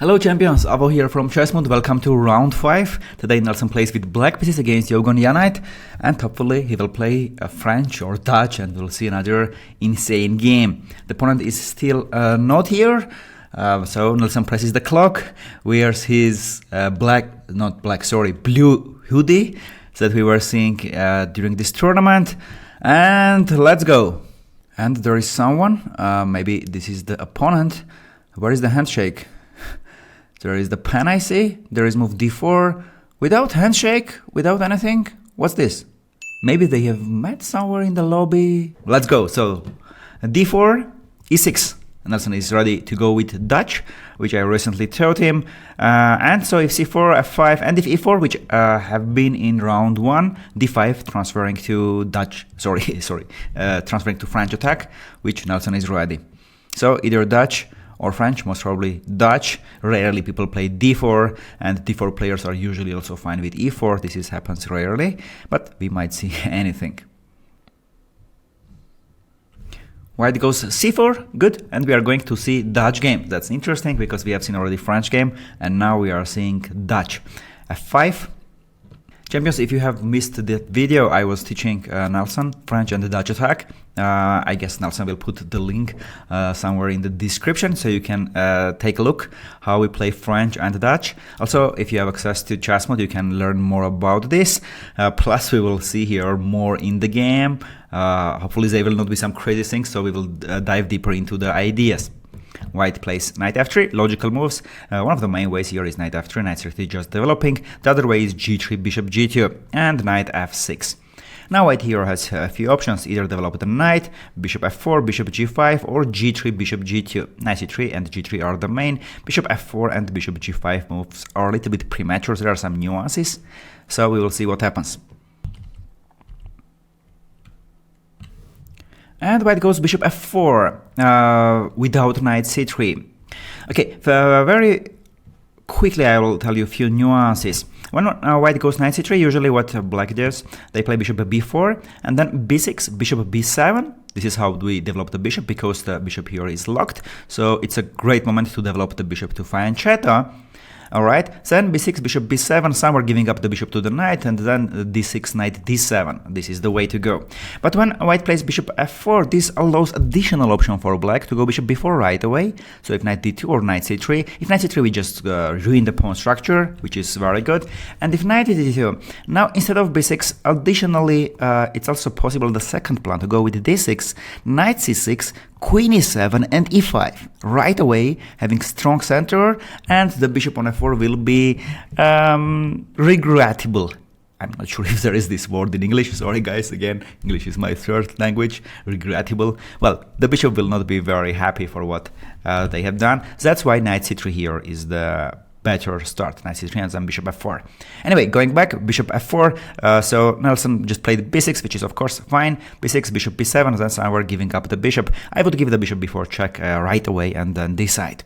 Hello champions, Avo here from Chessmood. Welcome to round 5. Today Nelson plays with black pieces against Yogon Yanite, and hopefully he will play French or Dutch and we'll see another insane game. The opponent is still not here, so Nelson presses the clock, wears his blue hoodie that we were seeing during this tournament, and let's go. And there is someone, maybe this is the opponent. Where is the handshake? There is the pen I see, there is move d4, without handshake, without anything. What's this? Maybe they have met somewhere in the lobby. Let's go. So d4, e6. Nelson is ready to go with Dutch, which I recently taught him. And so if c4, f5, and if e4, which have been in round 1, d5, transferring to Dutch, transferring to French attack, which Nelson is ready. So either Dutch or French, most probably Dutch. Rarely people play d4, and d4 players are usually also fine with e4. This happens rarely, but we might see anything. White goes c4, good, and we are going to see Dutch game. That's interesting because we have seen already French game, and now we are seeing Dutch. f5. Champions, if you have missed that video, I was teaching Nelson French and the Dutch attack. I guess Nelson will put the link somewhere in the description so you can take a look how we play French and Dutch. Also, if you have access to Chessmood, you can learn more about this. Plus, we will see here more in the game. Hopefully, there will not be some crazy things, so we will dive deeper into the ideas. White plays knight f3, logical moves. One of the main ways here is knight f3, knight c3 just developing. The other way is g3, bishop g2, and knight f6. Now white here has a few options, either develop the knight, bishop f4, bishop g5, or g3, bishop g2. Knight c3 and g3 are the main. Bishop f4 and bishop g5 moves are a little bit premature, there are some nuances, so we will see what happens. And white goes bishop f4 without knight c3. Okay, very quickly I will tell you a few nuances. When white goes knight c3, usually what black does, they play bishop b4 and then b6, bishop b7. This is how we develop the bishop because the bishop here is locked. So it's a great moment to develop the bishop to fiancetta. Alright, then b6, bishop b7, some are giving up the bishop to the knight, and then d6, knight d7. This is the way to go. But when white plays bishop f4, this allows additional option for black to go bishop b4 right away. So if knight d2 or knight c3, if knight c3 we just ruin the pawn structure, which is very good. And if knight d2, now instead of b6, additionally it's also possible the second plan to go with d6, knight c6, queen e7 and e5 right away, having strong center, and the bishop on f4 will be regrettable. I'm not sure if there is this word in English, sorry guys, again, English is my third language, regrettable. Well, the bishop will not be very happy for what they have done. That's why knight c3 here is the better start, knight c3 and then bishop f4. Anyway, going back, bishop f4, so Nelson just played b6, which is of course fine, b6, bishop b7, that's how we're giving up the bishop. I would give the bishop before check right away and then decide.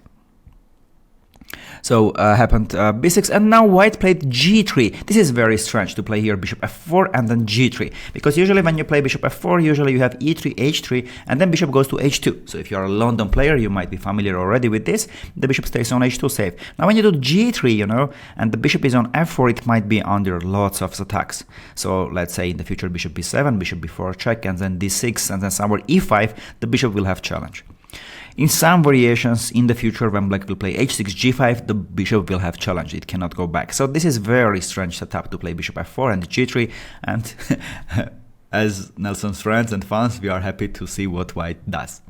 So happened b6, and now white played g3. This is very strange to play here bishop f4 and then g3, because usually when you play bishop f4, usually you have e3, h3, and then bishop goes to h2. So if you are a London player, you might be familiar already with this. The bishop stays on h2 safe. Now when you do g3, you know, and the bishop is on f4, it might be under lots of attacks. So let's say in the future bishop b7, bishop b4 check, and then d6, and then somewhere e5, the bishop will have challenge. In some variations in the future, when black will play h6, g5, the bishop will have challenge, it cannot go back. So this is very strange setup to play bishop f4 and g3, and as Nelson's friends and fans, we are happy to see what white does.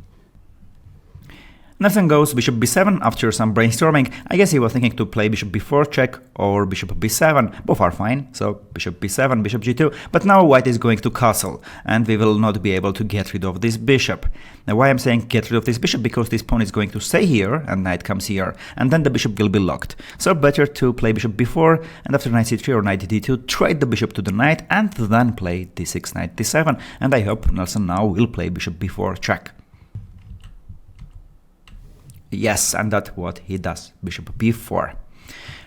Nelson goes bishop b7 after some brainstorming. I guess he was thinking to play bishop b4 check or bishop b7. Both are fine, so bishop b7, bishop g2. But now white is going to castle, and we will not be able to get rid of this bishop. Now why I'm saying get rid of this bishop? Because this pawn is going to stay here, and knight comes here, and then the bishop will be locked. So better to play bishop b4, and after knight c3 or knight d2, trade the bishop to the knight, and then play d6, knight d7. And I hope Nelson now will play bishop b4 check. Yes, and that's what he does, bishop b4.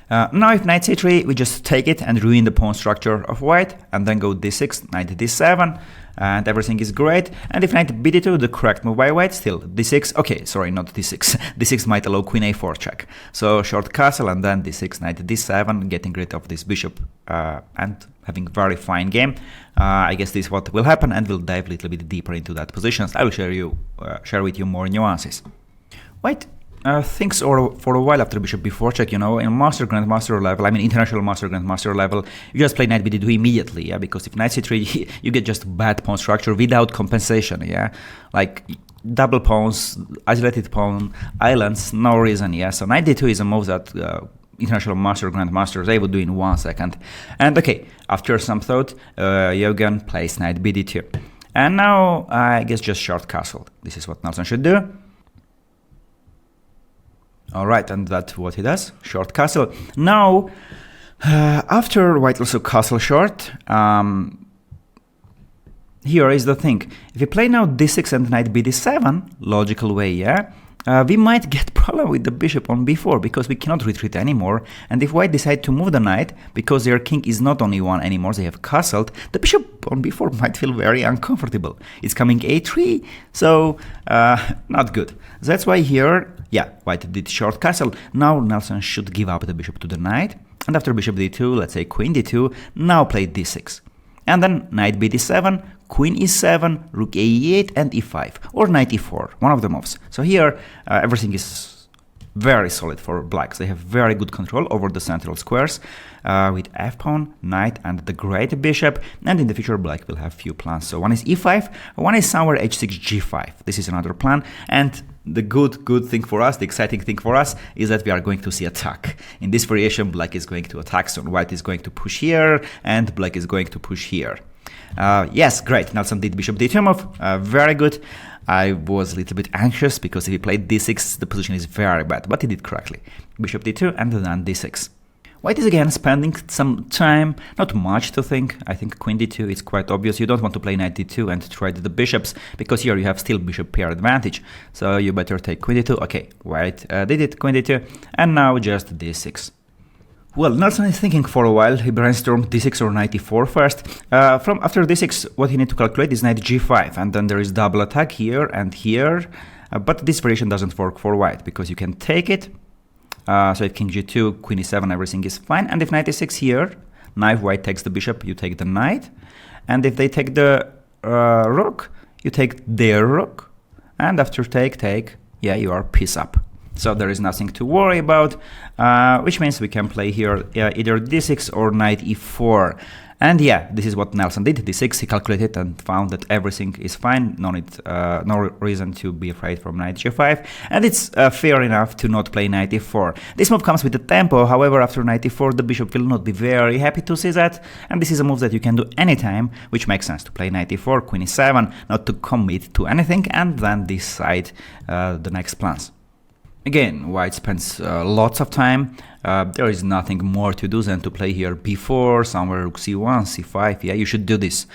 Now if knight c3, we just take it and ruin the pawn structure of white, and then go d6, knight d7, and everything is great. And if knight bd2, the correct move by white, still d6, okay, sorry, not d6, d6 might allow queen a4 check. So short castle, and then d6, knight d7, getting rid of this bishop, and having very fine game. I guess this is what will happen, and we'll dive a little bit deeper into that positions. I will share with you more nuances. White thinks for a while after bishop b4 check, in master grandmaster level, I mean international master grandmaster level, you just play knight bd2 immediately, yeah, because if knight c3, you get just bad pawn structure without compensation, yeah, like double pawns, isolated pawn, islands, no reason, yeah. So knight d2 is a move that international master grandmasters, they would do in 1 second. And okay, after some thought, Jürgen plays knight bd2. And now, I guess just short castle. This is what Nelson should do. Alright, and that's what he does, short castle. Now, after white also castle short, here is the thing. If you play now d6 and knight bd7, logical way, yeah, we might get problem with the bishop on b4 because we cannot retreat anymore. And if white decide to move the knight, because their king is not on e1 anymore, they have castled, the bishop on b4 might feel very uncomfortable. It's coming a3, so not good. That's why here, yeah, white did short castle. Now Nelson should give up the bishop to the knight. And after bishop d2, let's say queen d2, now play d6. And then knight bd7, queen e7, rook e8, and e5, or knight e4, one of the moves. So here, everything is very solid for blacks. They have very good control over the central squares with f-pawn, knight, and the great bishop. And in the future, black will have few plans. So one is e5, one is somewhere h6, g5. This is another plan. And the good thing for us, the exciting thing for us, is that we are going to see attack. In this variation, black is going to attack soon. White is going to push here, and black is going to push here. Yes, great. Nelson did bishop d2 move. Very good. I was a little bit anxious because if he played d6, the position is very bad, but he did correctly. Bishop d2 and then d6. White is again spending some time, not much to think. I think queen d2 is quite obvious. You don't want to play knight d2 and trade the bishops, because here you have still bishop pair advantage. So you better take queen d2. Okay, white did it, queen d2, and now just d6. Well, Nelson is thinking for a while. He brainstormed d6 or knight e4 first. After d6, what he needs to calculate is knight g5, and then there is double attack here and here. But this variation doesn't work for white, because you can take it. So if king g2, queen e7, everything is fine. And if knight e6 here, now if white takes the bishop, you take the knight. And if they take the rook, you take their rook. And after take, yeah, you are piece up. So there is nothing to worry about, which means we can play here either d6 or knight e4. And yeah, this is what Nelson did. d6, he calculated and found that everything is fine. No reason to be afraid from knight g5. And it's fair enough to not play knight e4. This move comes with the tempo. However, after knight e4, the bishop will not be very happy to see that. And this is a move that you can do anytime, which makes sense to play knight e4, queen e7, not to commit to anything, and then decide the next plans. Again, white spends lots of time. There is nothing more to do than to play here b4, somewhere rook c1, c5. Yeah, you should do this.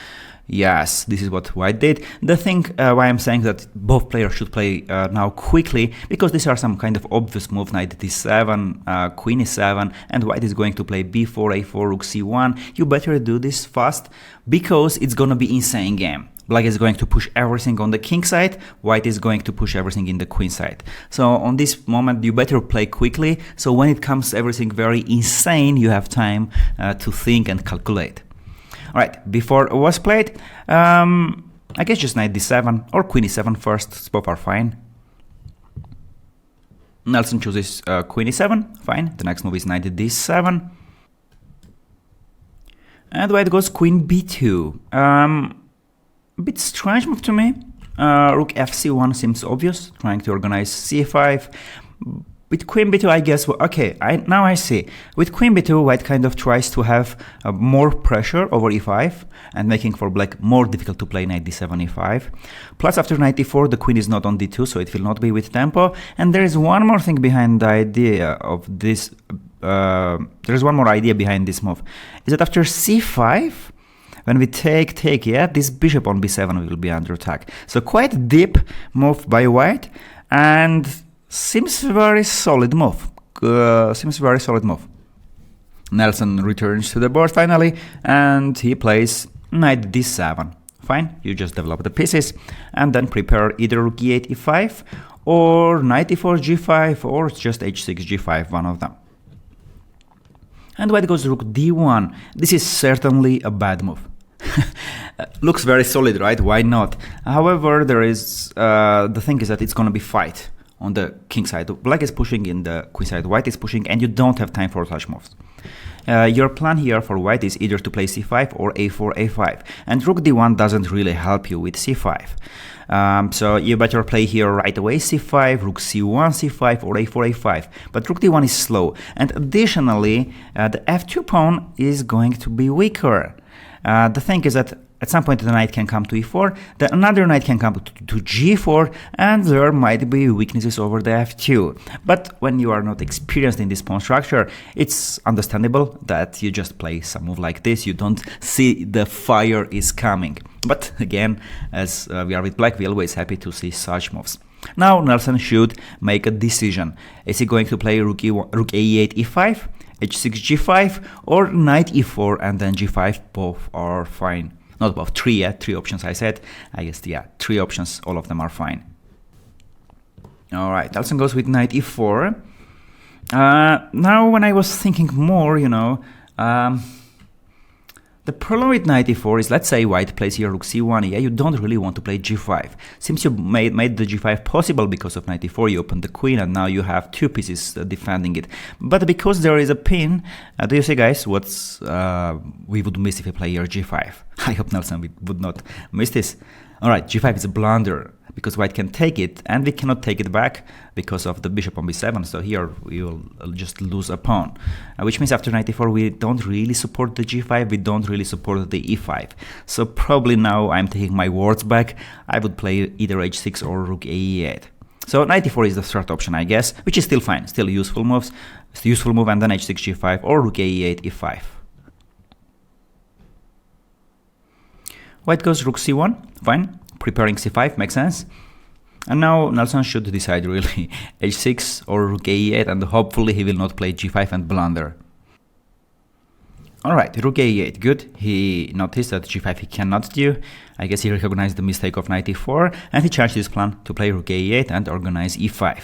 Yes, this is what white did. The thing why I'm saying that both players should play now quickly, because these are some kind of obvious move, knight d7, queen e7, and white is going to play b4, a4, rook c1. You better do this fast, because it's gonna be insane game. Black is going to push everything on the king side, white is going to push everything in the queen side. So on this moment, you better play quickly, so when it comes everything very insane, you have time to think and calculate. Alright, before it was played, I guess just knight d7 or queen e7 first, both are fine. Nelson chooses queen e7, fine. The next move is knight d7. And white goes queen b2. A bit strange move to me. Rook fc1 seems obvious, trying to organize c5. With queen b2, I guess, okay, now I see. With queen b2, white kind of tries to have more pressure over e5, and making for black more difficult to play knight d7, e5. Plus, after knight e4, the queen is not on d2, so it will not be with tempo. And there is one more thing behind the idea of this. There is one more idea behind this move. Is that after c5, when we take, yeah, this bishop on b7 will be under attack. So quite deep move by white, and seems very solid move. Nelson returns to the board finally, and he plays knight d7. Fine, you just develop the pieces, and then prepare either rook e8, e5, or knight e4, g5, or just h6, g5, one of them. And white goes rook d1. This is certainly a bad move. Looks very solid, right? Why not? However, there is the thing is that it's gonna be fight on the king side. Black is pushing in the queen side, white is pushing, and you don't have time for such moves. Your plan here for white is either to play c5 or a4, a5, and rook d1 doesn't really help you with c5. So you better play here right away c5, rook c1, c5, or a4, a5. But rook d1 is slow, and additionally, the f2 pawn is going to be weaker. The thing is that at some point the knight can come to e4, then another knight can come to g4, and there might be weaknesses over the f2. But when you are not experienced in this pawn structure, it's understandable that you just play some move like this. You don't see the fire is coming. But again, as we are with black, we're always happy to see such moves. Now Nelson should make a decision. Is he going to play rook e8, e5, h6, g5, or knight e4 and then g5? Both are fine. Not both, three, yeah, three options I said. I guess, yeah, three options, all of them are fine. Alright, Nelson goes with knight e4. Now when I was thinking more, you know, the problem with knight e4 is, let's say white plays here rook c1, yeah, you don't really want to play g5. Since you made the g5 possible because of knight e4, you opened the queen, and now you have two pieces defending it. But because there is a pin, do you see, guys, what's we would miss if we play here g5? I hope Nelson would not miss this. Alright, g5 is a blunder, because white can take it, and we cannot take it back because of the bishop on b7, so here we will just lose a pawn. Which means after knight e4 we don't really support the g5, we don't really support the e5. So probably now I'm taking my words back, I would play either h6 or rook e8. So knight e4 is the third option, I guess, which is still fine, still useful moves. It's a useful move, and then h6, g5, or rook e8, e5. White goes rook c1, fine. Preparing c5 makes sense. And now Nelson should decide really h6 or rook e8, and hopefully he will not play g5 and blunder. Alright, rook e8, good. He noticed that g5 he cannot do. I guess he recognized the mistake of knight e4, and he changed his plan to play rook e8 and organize e5.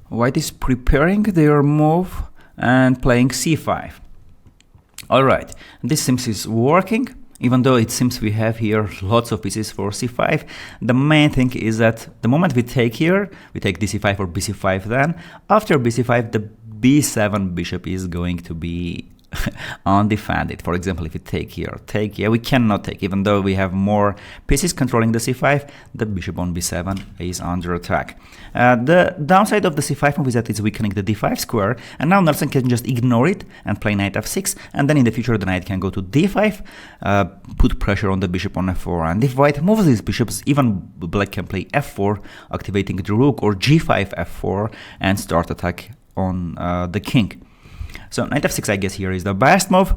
White is preparing their move and playing c5. Alright, this seems is working. Even though it seems we have here lots of pieces for c5, the main thing is that the moment we take here, we take dc5 or bc5, then after bc5 the b7 bishop is going to be undefended. For example, if we take here, yeah, we cannot take, even though we have more pieces controlling the c5, the bishop on b7 is under attack. The downside of the c5 move is that it's weakening the d5 square, and now Nelson can just ignore it and play knight f6, and then in the future the knight can go to d5, put pressure on the bishop on f4, and if white moves these bishops, even black can play f4, activating the rook, or g5, f4, and start attack on the king. So knight f6, I guess, here is the best move.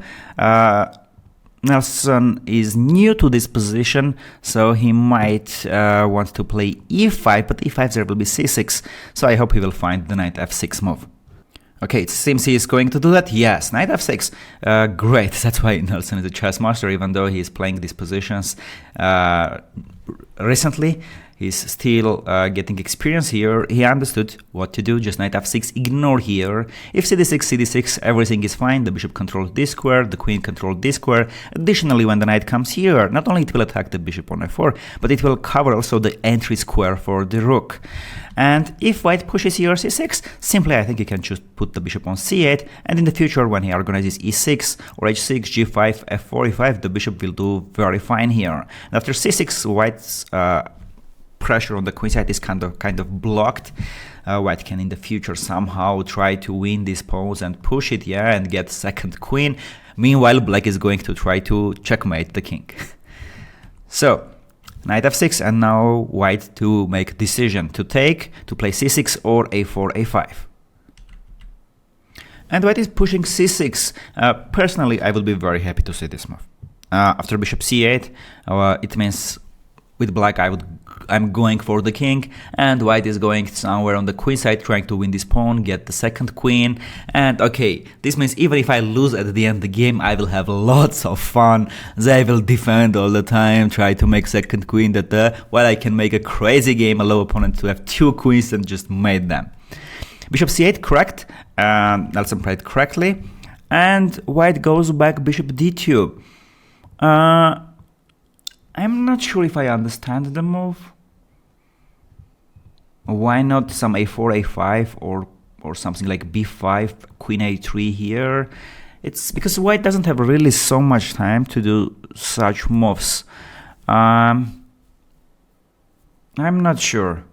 Nelson is new to this position, so he might want to play e5, but e5 there will be c6, so I hope he will find the knight f6 move. Okay, it seems he is going to do that. Yes, knight f6. Great, that's why Nelson is a chess master, even though he is playing these positions recently. He's still getting experience here. He understood what to do. Just knight f6, ignore here. If cd6, cd6, everything is fine. The bishop controls this square, the queen controls this square. Additionally, when the knight comes here, not only it will attack the bishop on f4, but it will cover also the entry square for the rook. And if white pushes here c6, simply I think you can just put the bishop on c8, and in the future when he organizes e6 or h6, g5, f4, e5, the bishop will do very fine here. And after c6, white's pressure on the queen side is kind of blocked. White can in the future somehow try to win these pawns and push it, yeah, and get second queen. Meanwhile, black is going to try to checkmate the king. So knight f6, and now white to make a decision to take, to play c6 or a4, a5. And white is pushing c6. Personally, I will be very happy to see this move. After bishop c8, it means with black I'm going for the king, and white is going somewhere on the queen side trying to win this pawn, get the second queen. And okay, this means even if I lose at the end of the game, I will have lots of fun. They will defend all the time, try to make second queen, while I can make a crazy game, allow opponent to have 2 queens and just mate them. Bishop c8, correct. Nelson played correctly. And white goes back bishop d2. I'm not sure if I understand the move. Why not some a4, a5, or something like b5, queen a3 here? It's because white doesn't have really so much time to do such moves. I'm not sure.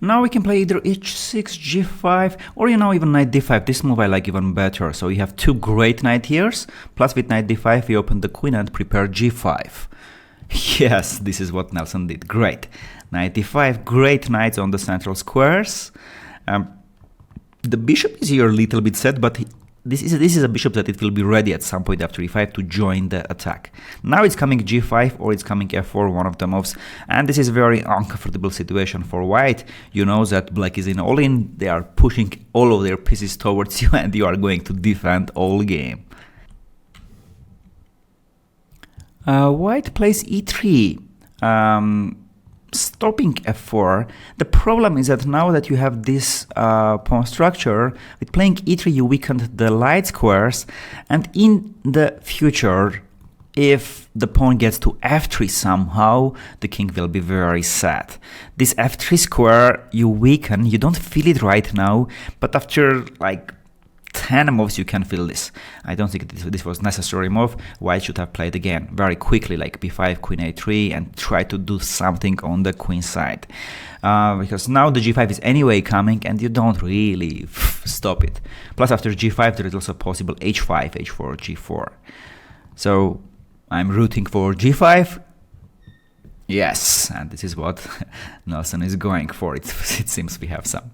Now we can play either h6, g5, or even knight d5. This move I like even better. So you have 2 great knight here's, plus with knight d5 we open the queen and prepare g5. Yes, this is what Nelson did. Great. Knight d5, great knights on the central squares. The bishop is here a little bit set, but this is a bishop that it will be ready at some point after e5 to join the attack. Now it's coming g5 or it's coming f4, one of the moves, and this is a very uncomfortable situation for white. You know that black is in all-in, they are pushing all of their pieces towards you and you are going to defend all game. White plays e3, stopping f4. The problem is that now that you have this pawn structure, with playing e3 you weakened the light squares, and in the future, if the pawn gets to f3 somehow, the king will be very sad. This f3 square you weaken, you don't feel it right now, but after like 10 moves you can feel this. I don't think this was necessary move. White should have played again very quickly, like b5, queen a3, and try to do something on the queen side. Because now the g5 is anyway coming and you don't really stop it. Plus after g5 there is also possible h5, h4, g4. So I'm rooting for g5. Yes, and this is what Nelson is going for. It seems we have some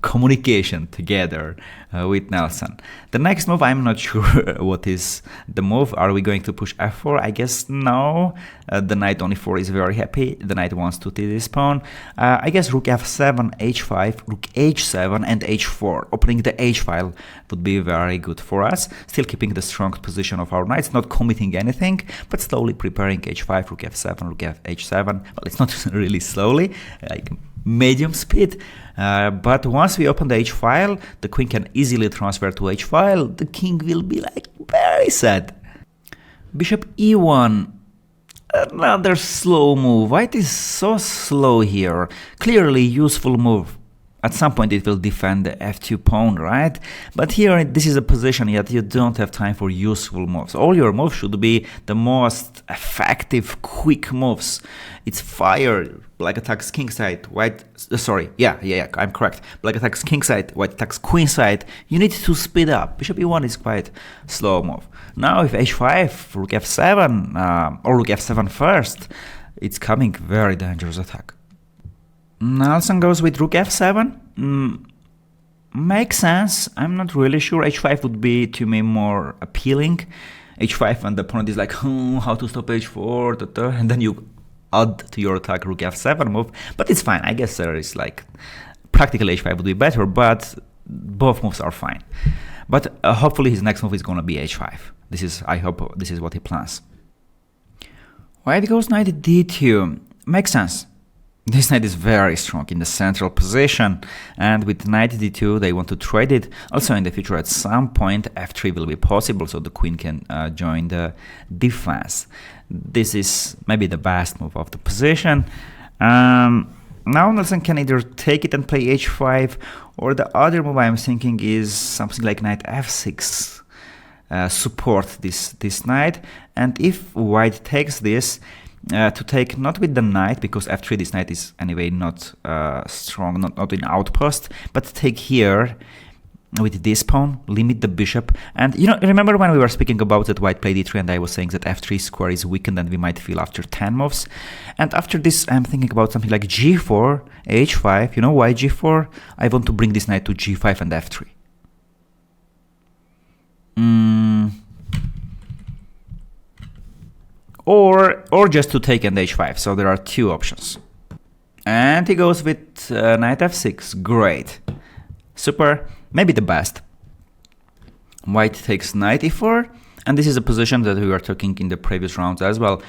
communication together with Nelson. The next move, I'm not sure what is the move. Are we going to push f4? I guess no. The knight on e4 is very happy. The knight wants to take this pawn. I guess rook f7, h5, rook h7 and h4. Opening the h file would be very good for us. Still keeping the strong position of our knights, not committing anything, but slowly preparing h5, rook f7, rook h7. Well, it's not really slowly, like medium speed. But once we open the h file, the queen can easily transfer to h file. The king will be like very sad. Bishop e1. Another slow move. White is so slow here. Clearly useful move. At some point it will defend the f2 pawn, right? But here this is a position yet you don't have time for useful moves. All your moves should be the most effective, quick moves. It's fire. Black attacks king side, white, I'm correct. Black attacks king side, white attacks queen side. You need to speed up. Bishop e1 is quite slow move. Now if h5, rook f7, or rook f7 first, it's coming very dangerous attack. Nelson goes with rook f7. Makes sense. I'm not really sure. h5 would be to me more appealing. h5 and the opponent is like, how to stop h4, and then you add to your attack rook f7 move, but it's fine. I guess there is like practical h5 would be better, but both moves are fine. But hopefully his next move is gonna be h5. I hope this is what he plans. White goes knight d2. Makes sense. This knight is very strong in the central position, and with knight d2 they want to trade it. Also in the future at some point f3 will be possible, so the queen can join the defense. This is maybe the best move of the position. Now Nelson can either take it and play h5, or the other move I'm thinking is something like knight f6. Support this knight, and if white takes this, to take not with the knight, because f3 this knight is anyway not strong, not in outpost, but take here with this pawn, limit the bishop. And remember when we were speaking about that white played e3 and I was saying that f3 square is weakened and we might feel after 10 moves. And after this I'm thinking about something like g4, h5. You know why g4? I want to bring this knight to g5 and f3. or just to take and h5. So there are two options. And he goes with knight f6. Great. Super. Maybe the best. White takes knight e4. And this is a position that we were talking in the previous rounds as well.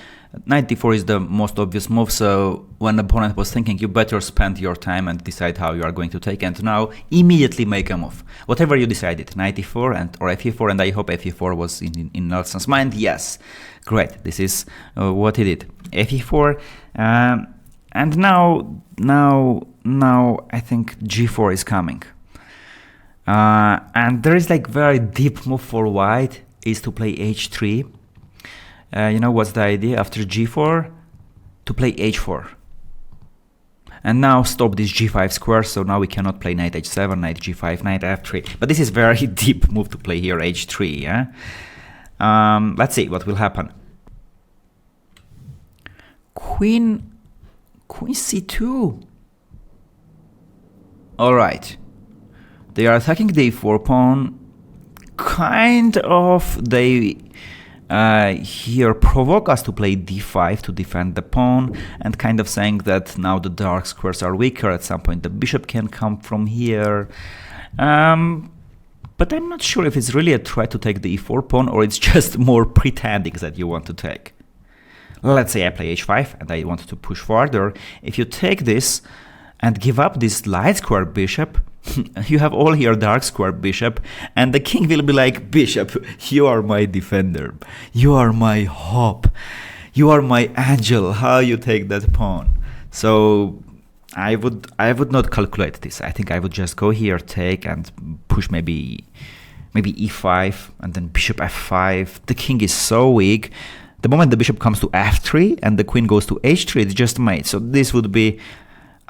Knight d4 is the most obvious move, so when the opponent was thinking, you better spend your time and decide how you are going to take, and now immediately make a move. Whatever you decided, knight e4 or fe4, and I hope fe4 was in Nelson's mind. Yes, great, this is what he did. fe4, and now I think g4 is coming. And there is like very deep move for white, is to play h3. You know what's the idea after g4? To play h4. And now stop this g5 square, so now we cannot play knight h7, knight g5, knight f3. But this is very deep move to play here, h3, yeah? Let's see what will happen. Queen c2. Alright. They are attacking the e4 pawn. Kind of, they here provoke us to play d5 to defend the pawn, and kind of saying that now the dark squares are weaker, at some point the bishop can come from here. But I'm not sure if it's really a try to take the e4 pawn, or it's just more pretending that you want to take. Let's say I play h5 and I want to push further. If you take this and give up this light square bishop, you have all here dark square bishop, and the king will be like, bishop, you are my defender, you are my hope, you are my angel, how you take that pawn. So I would not calculate this. I think I would just go here, take and push maybe e5 and then bishop f5. The king is so weak. The moment the bishop comes to f3 and the queen goes to h3, it's just mate. So this would be,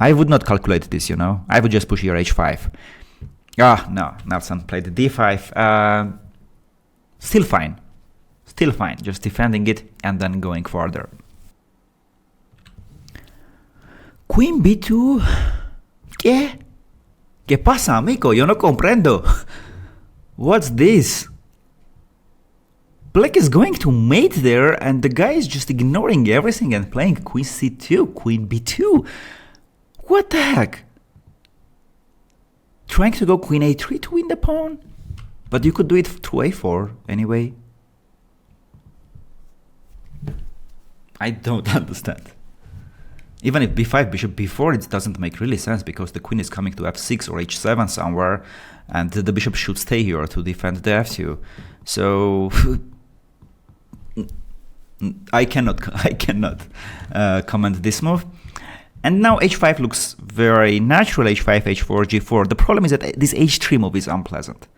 I would not calculate this, you know. I would just push here h5. No, Nelson played d5. Still fine. Still fine. Just defending it and then going further. Queen b2. ¿Qué? ¿Qué pasa, amigo? Yo no comprendo. What's this? Black is going to mate there, and the guy is just ignoring everything and playing queen c2, queen b2. What the heck? Trying to go queen a3 to win the pawn? But you could do it through a4 anyway. I don't understand. Even if b5, bishop b4, it doesn't make really sense, because the queen is coming to f6 or h7 somewhere, and the bishop should stay here to defend the f2. So I cannot comment this move. And now h5 looks very natural, h5, h4, g4. The problem is that this h3 move is unpleasant.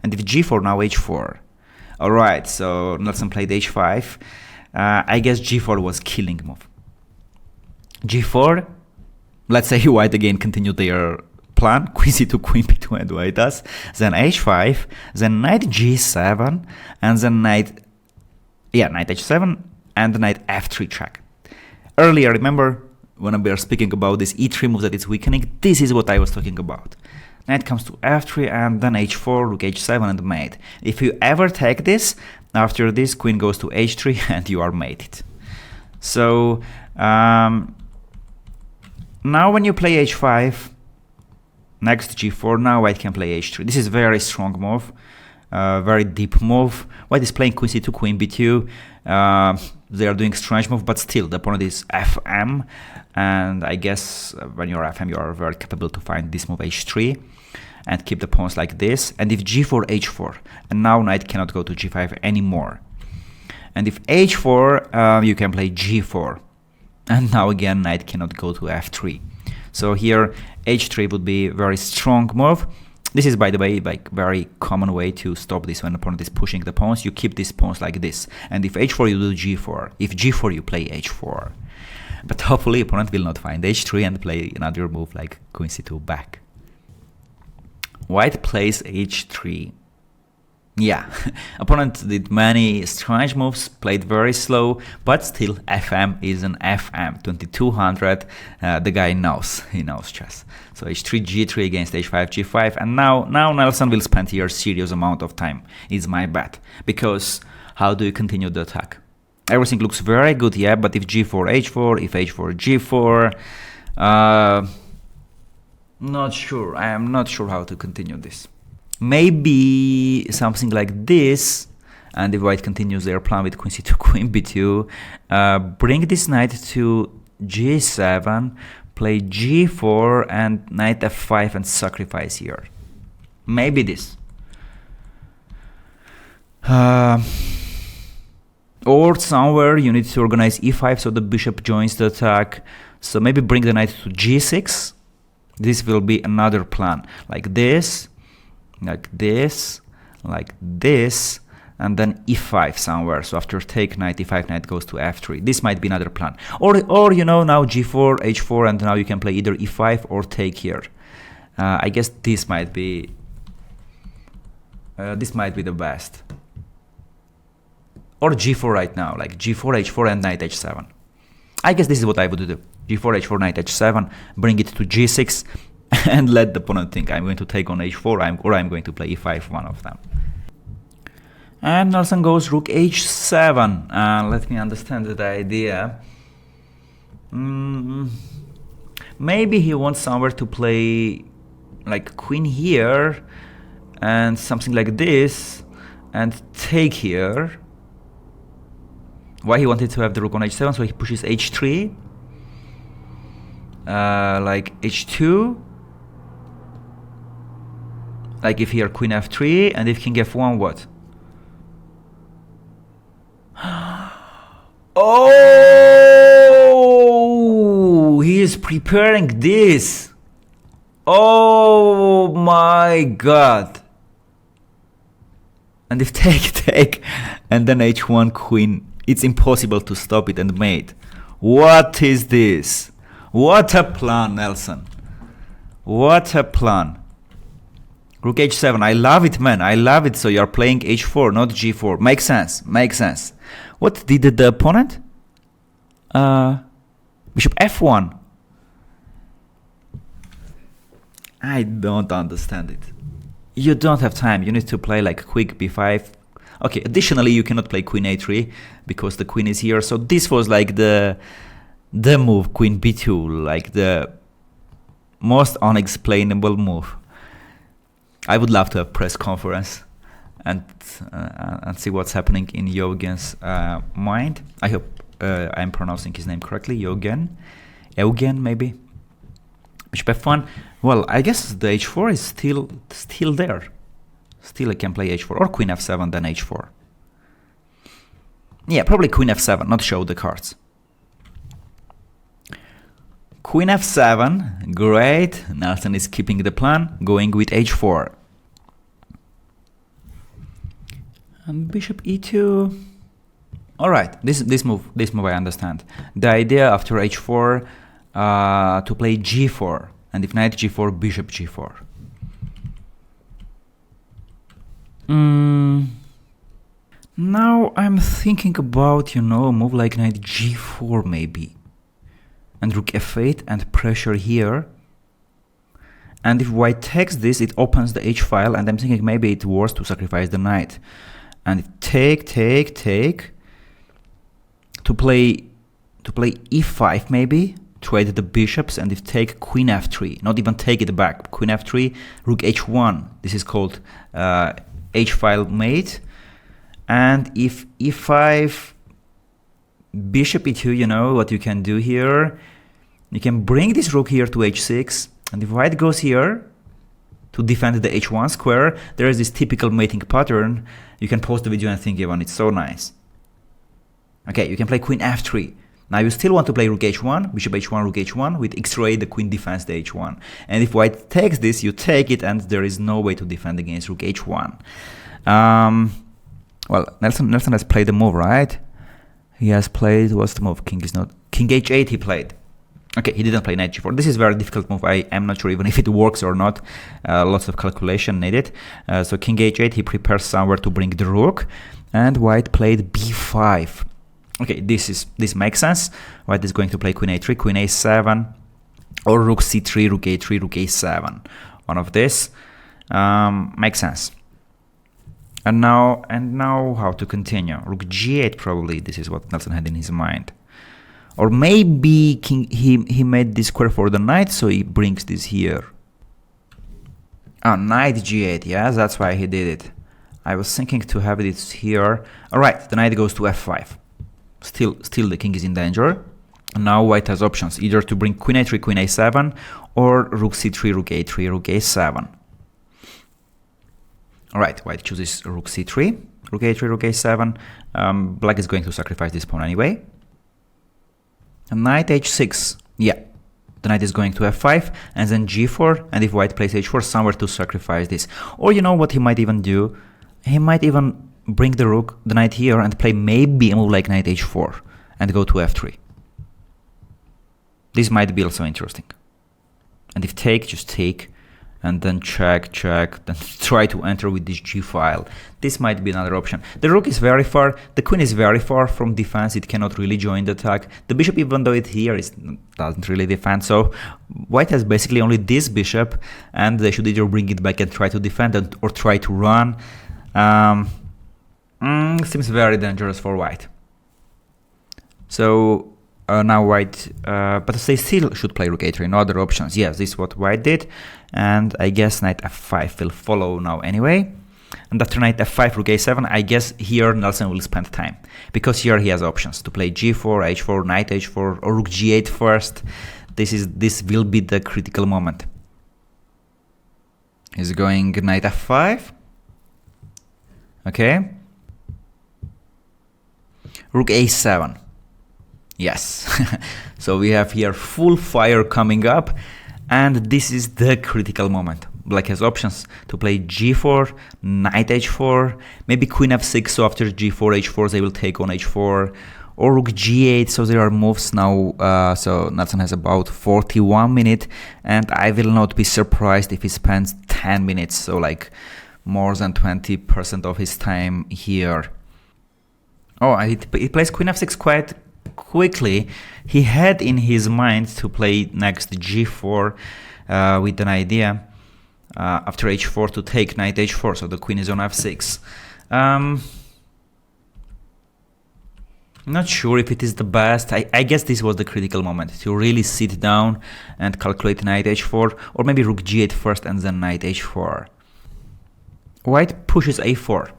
And if g4, now h4. Alright, so Nelson played h5. I guess g4 was killing move. g4, let's say white again continued their plan, queen c2, queen b2, and white does. Then h5, then knight g7, and then knight h7, and knight f3 check. Earlier, remember, when we are speaking about this e3 move that is weakening, this is what I was talking about. Knight comes to f3 and then h4, rook h7 and mate. If you ever take this, after this queen goes to h3 and you are mated. So now when you play h5, next g4, now white can play h3. This is very strong move, very deep move. White is playing queen c2, queen b2. They are doing strange move, but still the opponent is fm, and I guess when you're fm you are very capable to find this move h3 and keep the pawns like this. And if g4, h4, and now knight cannot go to g5 anymore. And if h4, you can play g4, and now again knight cannot go to f3. So here h3 would be a very strong move. This is, by the way, like very common way to stop this when the opponent is pushing the pawns. You keep these pawns like this, and if h4 you do g4, if g4 you play h4. But hopefully opponent will not find h3 and play another move like queen c2 back. White plays h3. Yeah, opponent did many strange moves, played very slow, but still FM is an FM, 2200, the guy knows, he knows chess. So h3, g3 against h5, g5, and now Nelson will spend here a serious amount of time, is my bet. Because how do you continue the attack? Everything looks very good, yeah, but if g4, h4, if h4, g4, not sure. I am not sure how to continue this. Maybe something like this, and if white continues their plan with queen c2, queen b2, bring this knight to g7, play g4 and knight f5 and sacrifice here. Maybe this. Or somewhere you need to organize e5 so the bishop joins the attack. So maybe bring the knight to g6. This will be another plan. Like this, like this, like this, and then e5 somewhere. So after take knight e5, knight goes to f3. This might be another plan. Or you know, now g4, h4, and now you can play either e5 or take here. I guess this might be the best. Or g4 right now, like g4, h4, and knight h7. I guess this is what I would do. g4, h4, knight h7, bring it to g6, and let the opponent think I'm going to take on h4, or I'm going to play e5, one of them. And Nelson goes rook h7. Let me understand the idea. Maybe he wants somewhere to play like queen here, and something like this, and take here. Why he wanted to have the rook on h7, so he pushes h3, like h2, like if here queen f3, and if king f1, what? Oh, he is preparing this. Oh my god. And if take, and then h1 queen, it's impossible to stop it, and mate. What is this? What a plan, Nelson. What a plan. Rook h7. I love it, man. I love it. So you're playing h4, not g4. Makes sense. Makes sense. What did the opponent? Bishop f1. I don't understand it. You don't have time. You need to play like quick b5. Okay, additionally, you cannot play queen a3 because the queen is here. So this was like the move, queen b2, like the most unexplainable move. I would love to have press conference and see what's happening in Eugen's mind. I hope I'm pronouncing his name correctly. Eugen maybe. Bishop f1. Well, I guess the h4 is still there. Still I can play h4 or queen f7 then h4. Yeah, probably queen f7, not show the cards. Queen f7, great. Nelson is keeping the plan, going with h4. And bishop e2. All right, this move I understand. The idea after h4 to play g4, and if knight g4, bishop g4. Now I'm thinking about, you know, a move like knight g4 maybe. And rook f8 and pressure here. And if white takes this, it opens the h file, and I'm thinking maybe it's worth to sacrifice the knight. And take to play e5 maybe, trade the bishops, and if take queen f3, not even take it back, queen f3, rook h1, this is called h file mate. And if e5, bishop e2, you know what you can do here, you can bring this rook here to h6, and if white goes here to defend the h1 square, there is this typical mating pattern. You can pause the video and think about it, it's so nice. Okay, you can play queen f3. Now you still want to play rook h1, bishop h1, rook h1, with x-ray the queen defends the h1. And if white takes this, you take it, and there is no way to defend against rook h1. Well, Nelson has played the move, right? He has played, what's the move? King h8 he played. Okay, he didn't play knight g4. This is a very difficult move. I am not sure even if it works or not. Lots of calculation needed. So king h8, he prepares somewhere to bring the rook, and white played b5. Okay, this makes sense. White is going to play queen a3, queen a7, or rook c3, rook a3, rook a7. One of this makes sense. And now how to continue? Rook g8 probably. This is what Nelson had in his mind. Or maybe he made this square for the knight, so he brings this here. Oh, knight g8. Yeah, that's why he did it. I was thinking to have it here. All right, the knight goes to f5. Still the king is in danger. Now white has options, either to bring queen a3, queen a7, or rook c3, rook a3, rook a7. Alright, white chooses rook c3, rook a3, rook a7. Black is going to sacrifice this pawn anyway. And knight h6, yeah. The knight is going to f5, and then g4, and if white plays h4, somewhere to sacrifice this. Or you know what he might even do? He might even bring the knight here, and play maybe a move like knight h4, and go to f3. This might be also interesting. And if take, just take, and then check, then try to enter with this g file. This might be another option. The rook is very far, the queen is very far from defense, it cannot really join the attack. The bishop, even though it's here, doesn't really defend, so white has basically only this bishop, and they should either bring it back and try to defend it, or try to run. Seems very dangerous for white. So now white, but they still should play rook a3, no other options. Yes, this is what white did, and I guess knight f5 will follow now anyway. And after knight f5, rook a7, I guess here Nelson will spend time, because here he has options to play g4, h4, knight h4, or rook g8 first. This will be the critical moment. He's going knight f5. Okay. Rook a7. Yes. So we have here full fire coming up, and this is the critical moment. Black has options to play g4, knight h4, maybe queen f6, so after g4, h4 they will take on h4, or rook g8, so there are moves now. So Nelson has about 41 minutes, and I will not be surprised if he spends 10 minutes, so like more than 20% of his time here. Oh, he plays queen f6 quite quickly. He had in his mind to play next g4 with an idea after h4 to take knight h4, so the queen is on f6. Not sure if it is the best. I guess this was the critical moment to really sit down and calculate knight h4, or maybe rook g8 first and then knight h4. White pushes a4.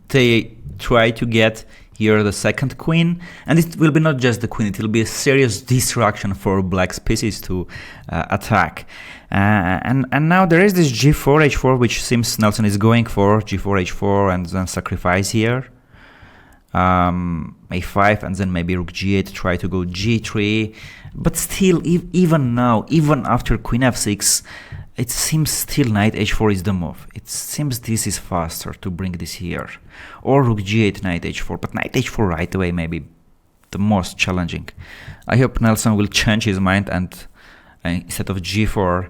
They try to get here the second queen, and it will be not just the queen, it will be a serious distraction for black's pieces to attack. And now there is this g4, h4, which seems Nelson is going for, g4, h4, and then sacrifice here. a5, and then maybe rook g8, try to go g3, but still, even now, even after queen f6, it seems still knight h4 is the move. It seems this is faster to bring this here. Or rook g8, knight h4. But knight h4 right away may be the most challenging. I hope Nelson will change his mind and instead of g4,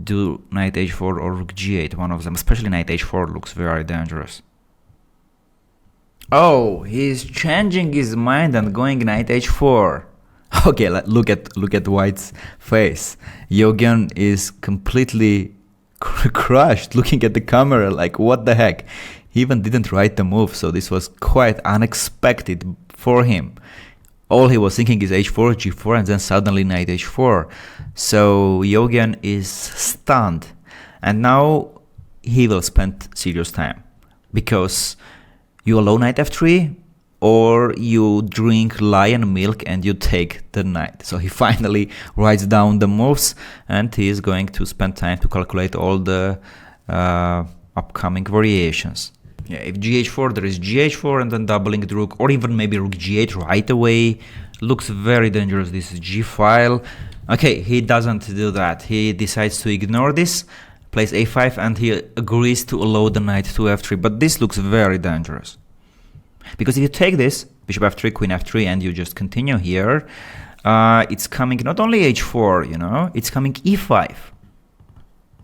do knight h4 or rook g8, one of them. Especially knight h4 looks very dangerous. Oh, he's changing his mind and going knight h4. Okay, look at White's face. Eugen is completely crushed, looking at the camera like, what the heck? He even didn't write the move, so this was quite unexpected for him. All he was thinking is h4, g4, and then suddenly knight h4. So Eugen is stunned, and now he will spend serious time, because you allow knight f3, or you drink lion milk and you take the knight. So he finally writes down the moves, and he is going to spend time to calculate all the upcoming variations. Yeah, if gh4, there is gh4 and then doubling the rook, or even maybe rook g8 right away. Looks very dangerous, this is g-file. Okay, he doesn't do that. He decides to ignore this, plays a5, and he agrees to allow the knight to f3, but this looks very dangerous. Because if you take this, bishop f3, queen f3, and you just continue here, it's coming not only h4, you know, it's coming e5.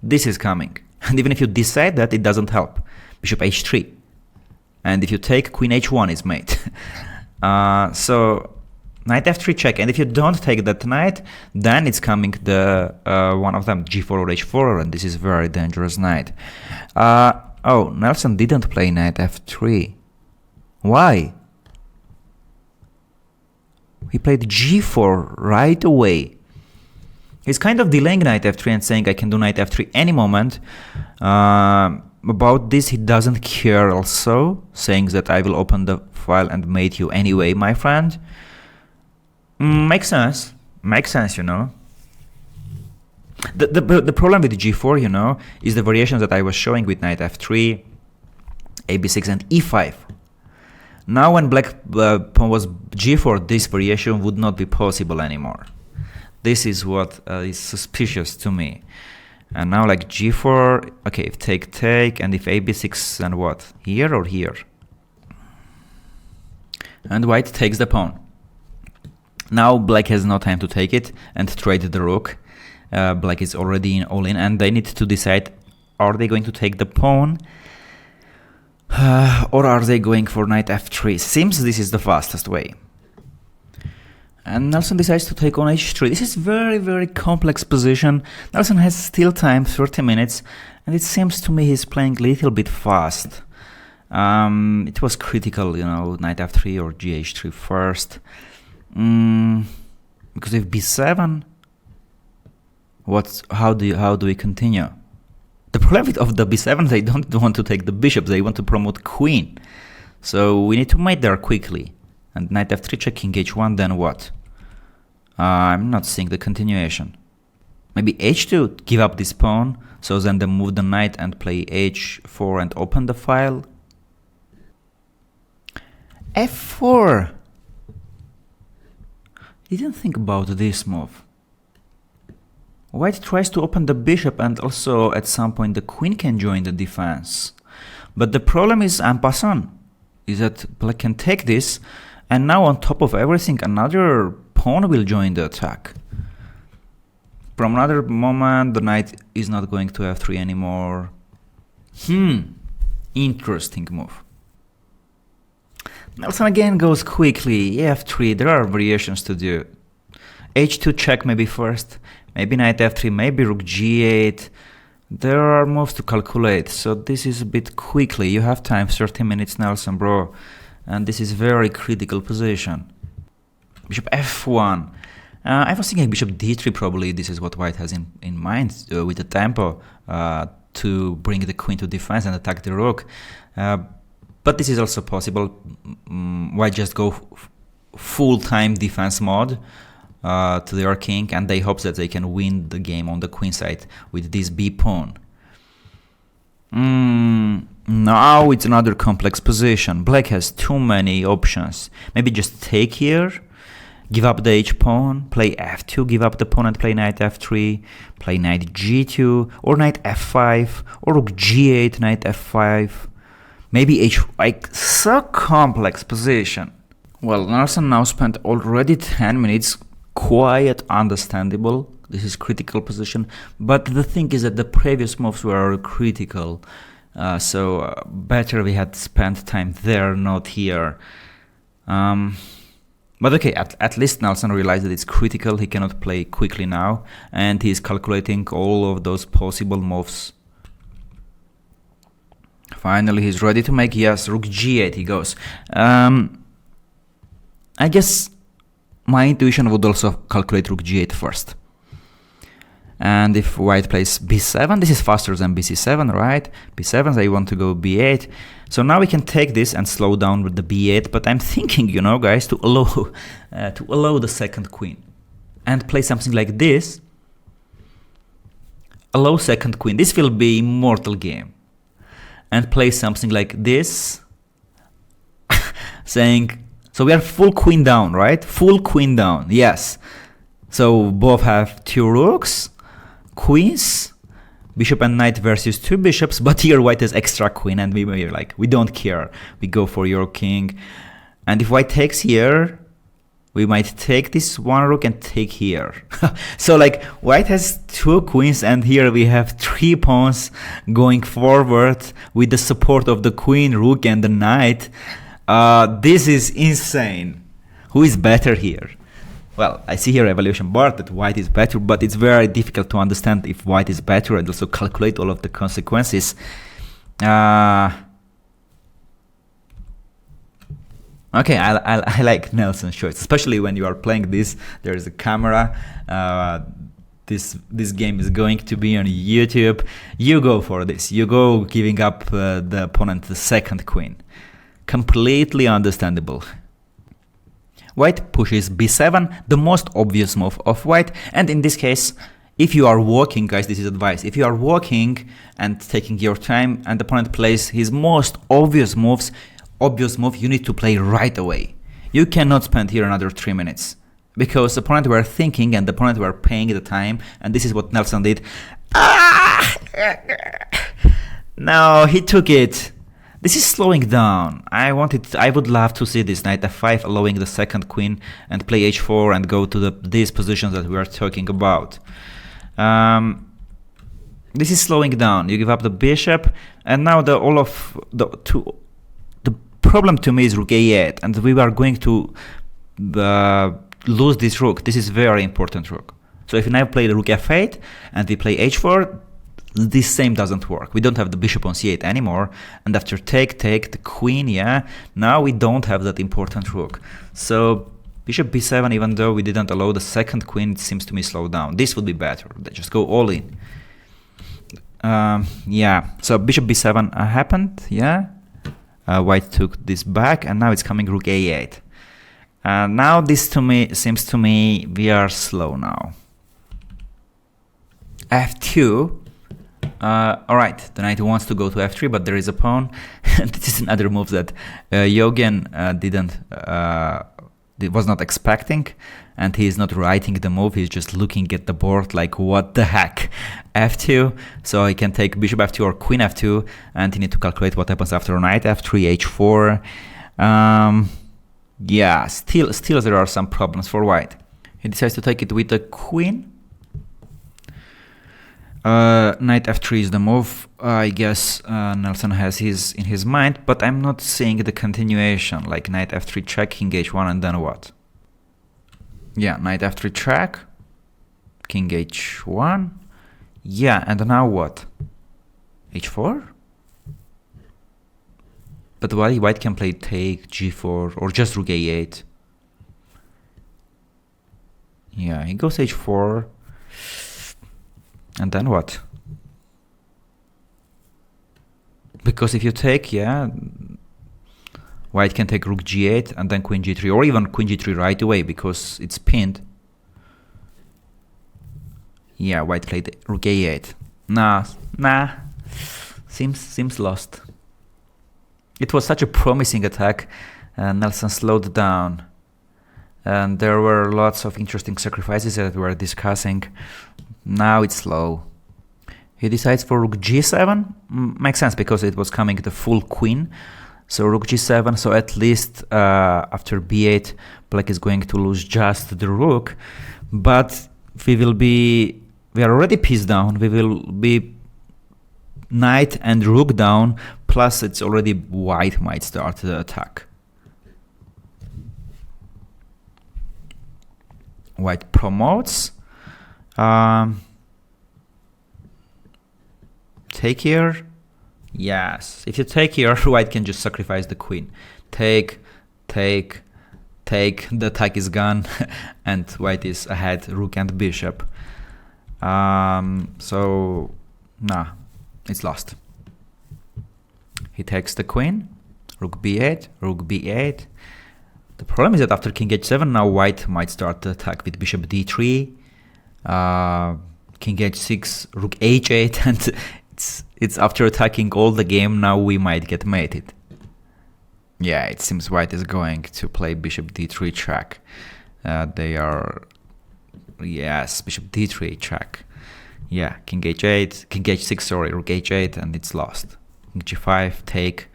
This is coming. And even if you decide that, it doesn't help. Bishop h3. And if you take, queen h1 is made. So knight f3 check. And if you don't take that knight, then it's coming the one of them, g4 or h4, and this is very dangerous knight. Oh, Nelson didn't play knight f3. Why? He played g4 right away. He's kind of delaying knight f3 and saying I can do knight f3 any moment. About this, he doesn't care also, saying that I will open the file and mate you anyway, my friend. Makes sense. Makes sense, you know. The problem with g4, you know, is the variations that I was showing with knight f3, ab6 and e5. Now when black pawn was g4, this variation would not be possible anymore. This is what is suspicious to me. And now like g4, okay, if take, and if ab6 and what? Here or here? And white takes the pawn. Now black has no time to take it and trade the rook. Black is already all in, and they need to decide, are they going to take the pawn or are they going for knight f3? Seems this is the fastest way. And Nelson decides to take on h3. This is very, very complex position. Nelson has still time, 30 minutes, and it seems to me he's playing a little bit fast. It was critical, you know, knight f3 or gh3 first. Because if b7, how do we continue? The problem of the b7, they don't want to take the bishop, they want to promote queen. So we need to mate there quickly. And knight f3 check, king h1, then what? I'm not seeing the continuation. Maybe h2, give up this pawn, so then they move the knight and play h4 and open the file. f4. Didn't think about this move. White tries to open the bishop, and also at some point the queen can join the defense. But the problem is en passant, is that black can take this, and now on top of everything another pawn will join the attack. From another moment the knight is not going to f3 anymore. Interesting move. Nelson again goes quickly, f3, there are variations to do. h2 check maybe first, maybe knight f3, maybe rook g8. There are moves to calculate, so this is a bit quickly. You have time, 30 minutes, Nelson, bro. And this is very critical position. Bishop f1. I was thinking bishop d3 probably. This is what white has in mind with the tempo to bring the queen to defense and attack the rook. But this is also possible. White just go full-time defense mode to their king, and they hope that they can win the game on the queen side with this b pawn. Now it's another complex position. Black has too many options. Maybe just take here, give up the h pawn, play f2, give up the pawn and play knight f3, play knight g2, or knight f5, or rook g8, knight f5, maybe h. Like, so complex position. Well, Nelson now spent already 10 minutes, quite understandable. This is critical position, but the thing is that the previous moves were critical, so better we had spent time there, not here. But okay, at least Nelson realized that it's critical. He cannot play quickly now, and he's calculating all of those possible moves. Finally, he's ready to make, yes, rook g8 he goes. I guess my intuition would also calculate rook g8 first. And if white plays b7, this is faster than bc7, right? b7, they want to go b8. So now we can take this and slow down with the b8, but I'm thinking, you know, guys, to allow the second queen and play something like this. Allow second queen. This will be immortal game. And play something like this, saying, so we are full queen down, right? Full queen down, yes. So both have two rooks, queens, bishop and knight versus two bishops, but here white has extra queen, and we're like, we don't care. We go for your king. And if white takes here, we might take this one rook and take here. So like white has two queens, and here we have three pawns going forward with the support of the queen, rook and the knight. This is insane. Who is better here? Well, I see here evaluation bar that white is better, but it's very difficult to understand if white is better and also calculate all of the consequences. Okay, I like Nelson's choice, especially when you are playing this. There is a camera. This game is going to be on YouTube. You go for this. You go giving up the opponent the second queen. Completely understandable. White pushes b7, the most obvious move of white, and in this case, if you are walking, guys, this is advice. If you are walking and taking your time and the opponent plays his most obvious move, you need to play right away. You cannot spend here another 3 minutes because the opponent were thinking and the opponent were paying the time, and this is what Nelson did. No, he took it. This is slowing down. I would love to see this knight f5 allowing the second queen and play h4 and go to these positions that we are talking about. This is slowing down. You give up the bishop, and now the problem to me is rook a8, and we are going to lose this rook. This is very important rook. So if we now play the rook f8 and we play h4, this same doesn't work. We don't have the bishop on c8 anymore, and after take the queen, yeah, now we don't have that important rook. So bishop b7, even though we didn't allow the second queen, it seems to me slow down. This would be better. Just go all in. Yeah, so bishop b7 happened, yeah. White took this back, and now it's coming rook a8. Now this seems to me we are slow now. f2. Alright, the knight wants to go to f3, but there is a pawn. This is another move that Eugen was not expecting, and he is not writing the move. He's just looking at the board like, what the heck? f2, so he can take bishop f2 or queen f2, and he need to calculate what happens after knight f3, h4. Yeah, still there are some problems for white. He decides to take it with the queen. Knight f3 is the move. I guess Nelson has his in his mind, but I'm not seeing the continuation, like knight f3 check, king h1, and then what? Yeah, knight f3 check, king h1. Yeah, and now what? h4? But white can play take, g4, or just rook a8. Yeah, he goes h4. And then what? Because if you take, yeah, white can take rook g8 and then queen g3, or even queen g3 right away because it's pinned. Yeah, white played rook a8. Nah, seems lost. It was such a promising attack, and Nelson slowed down. And there were lots of interesting sacrifices that we were discussing. Now it's slow. He decides for rook g7. Makes sense because it was coming the full queen. So rook g7, so at least after b8, black is going to lose just the rook. But we are already piece down. We will be knight and rook down. Plus it's already white might start the attack. White promotes. Take here. Yes, if you take here, white can just sacrifice the queen. Take, the attack is gone, and white is ahead, rook and bishop. So, nah, it's lost. He takes the queen, rook b8, rook b8. The problem is that after king h7, now white might start the attack with bishop d3, king h6, rook h8, and it's after attacking all the game, now we might get mated. Yeah, it seems white is going to play bishop d3 check. Yes, bishop d3 check. Yeah, king h8, king h6, sorry, rook h8, and it's lost. King g5, take,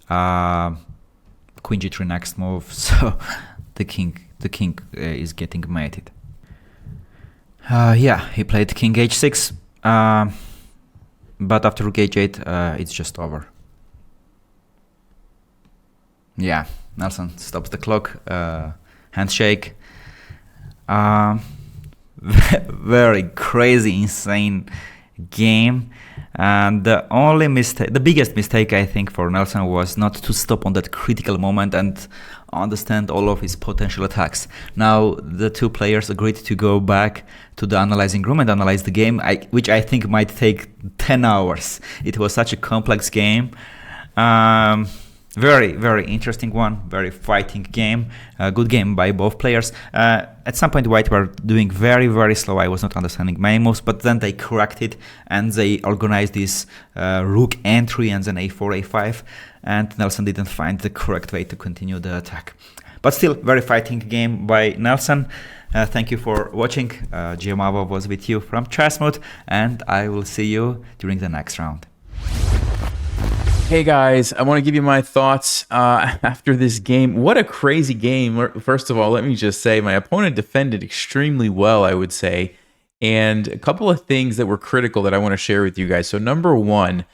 queen g3 next move, so the king is getting mated. Yeah, he played king h6, but after rook h8, it's just over. Yeah, Nelson stops the clock. Handshake. Very crazy, insane game. And the biggest mistake I think for Nelson was not to stop on that critical moment and understand all of his potential attacks. Now the two players agreed to go back to the analyzing room and analyze the game, which I think might take 10 hours. It was such a complex game. Very, very interesting one, very fighting game, good game by both players. At some point White were doing very, very slow. I was not understanding many moves, but then they corrected and they organized this rook entry and then a4, a5, and Nelson didn't find the correct way to continue the attack. But still, very fighting game by Nelson. Thank you for watching. Giamavo was with you from Chessmood, and I will see you during the next round. Hey guys, I want to give you my thoughts after this game. What a crazy game. First of all, let me just say my opponent defended extremely well, I would say. And a couple of things that were critical that I want to share with you guys. So number one,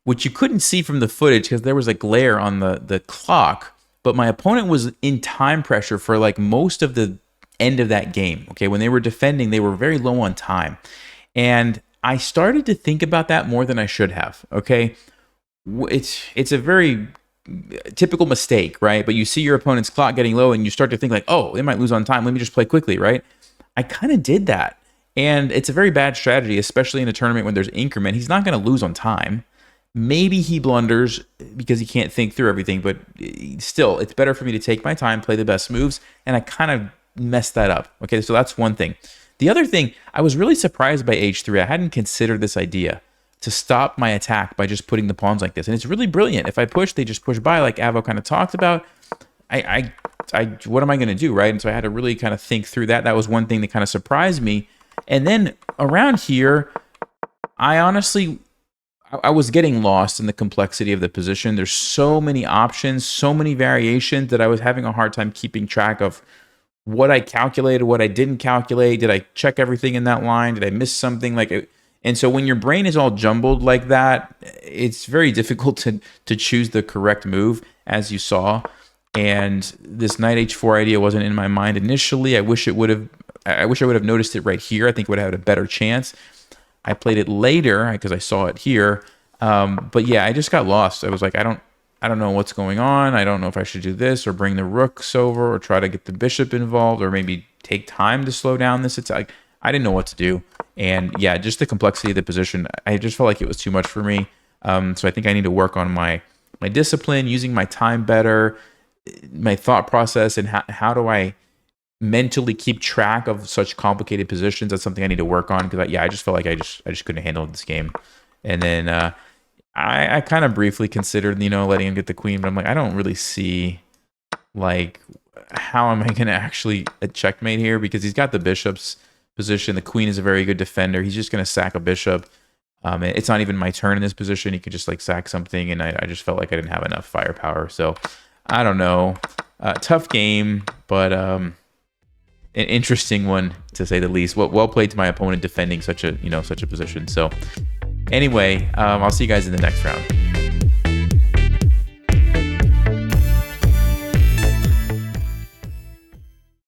which you couldn't see from the footage because there was a glare on the clock, but my opponent was in time pressure for like most of the end of that game. Okay, when they were defending, they were very low on time. And I started to think about that more than I should have, okay? It's a very typical mistake, right? But you see your opponent's clock getting low and you start to think like, oh, they might lose on time. Let me just play quickly, right? I kind of did that. And it's a very bad strategy, especially in a tournament when there's increment. He's not going to lose on time. Maybe he blunders because he can't think through everything, but still, it's better for me to take my time, play the best moves, and I kind of messed that up. Okay, so that's one thing. The other thing, I was really surprised by h3. I hadn't considered this idea to stop my attack by just putting the pawns like this. And it's really brilliant. If I push, they just push by like Avo kind of talked about. What am I going to do, right? And so I had to really kind of think through that. That was one thing that kind of surprised me. And then around here, I honestly, I was getting lost in the complexity of the position. There's so many options, so many variations that I was having a hard time keeping track of what I calculated, what I didn't calculate. Did I check everything in that line? Did I miss something? And so when your brain is all jumbled like that, it's very difficult to choose the correct move, as you saw. And this knight h4 idea wasn't in my mind initially. I wish I would have noticed it right here. I think it would have had a better chance. I played it later because I saw it here. But yeah, I just got lost. I was like, I don't know what's going on. I don't know if I should do this or bring the rooks over or try to get the bishop involved or maybe take time to slow down this attack. I didn't know what to do. And yeah, just the complexity of the position, I just felt like it was too much for me. So I think I need to work on my discipline, using my time better, my thought process, and how do I mentally keep track of such complicated positions. That's something I need to work on because I just felt like I just couldn't handle this game. And then I kind of briefly considered, letting him get the queen, but I'm like, I don't really see like how am I going to actually checkmate here because he's got the bishop's position. The queen is a very good defender. He's just going to sack a bishop. It's not even my turn in this position. He could just like sack something, and I just felt like I didn't have enough firepower. So I don't know. Tough game, but an interesting one to say the least. Well played to my opponent defending such a position. So anyway, I'll see you guys in the next round.